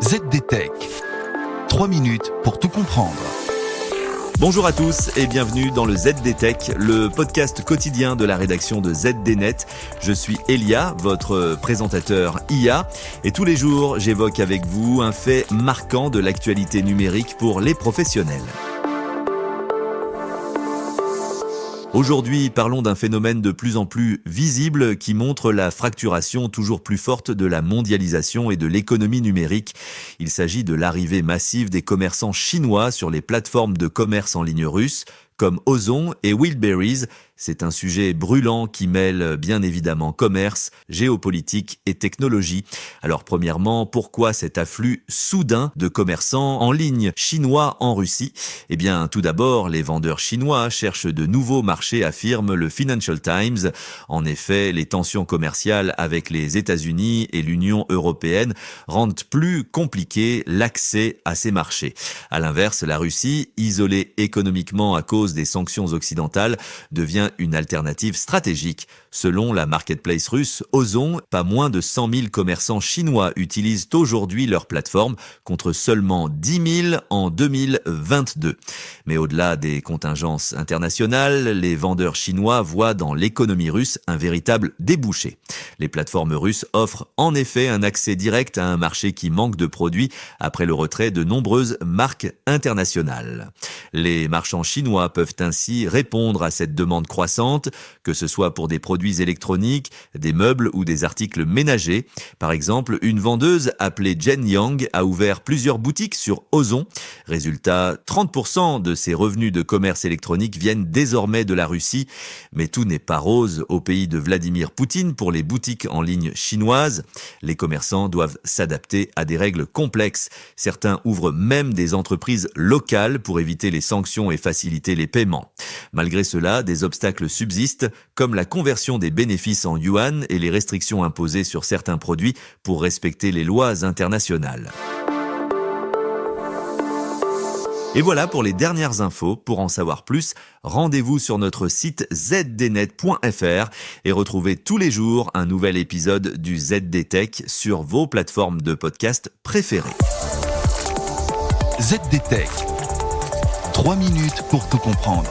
ZDTech. 3 minutes pour tout comprendre. Bonjour à tous et bienvenue dans le ZDTech, le podcast quotidien de la rédaction de ZDNet. Je suis Elia, votre présentateur IA, et tous les jours j'évoque avec vous un fait marquant de l'actualité numérique pour les professionnels. Aujourd'hui, parlons d'un phénomène de plus en plus visible qui montre la fracturation toujours plus forte de la mondialisation et de l'économie numérique. Il s'agit de l'arrivée massive des commerçants chinois sur les plateformes de commerce en ligne russes, comme Ozon et Wildberries. C'est un sujet brûlant qui mêle bien évidemment commerce, géopolitique et technologie. Alors premièrement, pourquoi cet afflux soudain de commerçants en ligne chinois en Russie ? Eh bien, tout d'abord, les vendeurs chinois cherchent de nouveaux marchés, affirme le Financial Times. En effet, les tensions commerciales avec les États-Unis et l'Union européenne rendent plus compliqué l'accès à ces marchés. À l'inverse, la Russie, isolée économiquement à cause des sanctions occidentales, devient une alternative stratégique. Selon la marketplace russe Ozon, pas moins de 100 000 commerçants chinois utilisent aujourd'hui leur plateforme, contre seulement 10 000 en 2022. Mais au-delà des contingences internationales, les vendeurs chinois voient dans l'économie russe un véritable débouché. Les plateformes russes offrent en effet un accès direct à un marché qui manque de produits après le retrait de nombreuses marques internationales. Les marchands chinois peuvent ainsi répondre à cette demande croissante, que ce soit pour des produits électroniques, des meubles ou des articles ménagers. Par exemple, une vendeuse appelée Jen Yang a ouvert plusieurs boutiques sur Ozon. Résultat, 30% de ses revenus de commerce électronique viennent désormais de la Russie. Mais tout n'est pas rose au pays de Vladimir Poutine pour les boutiques en ligne chinoises. Les commerçants doivent s'adapter à des règles complexes. Certains ouvrent même des entreprises locales pour éviter les sanctions et faciliter les paiements. Malgré cela, des obstacles subsistent, comme la conversion des bénéfices en yuan et les restrictions imposées sur certains produits pour respecter les lois internationales. Et voilà pour les dernières infos. Pour en savoir plus, rendez-vous sur notre site zdnet.fr et retrouvez tous les jours un nouvel épisode du ZDTech sur vos plateformes de podcast préférées. ZDTech. 3 minutes pour tout comprendre.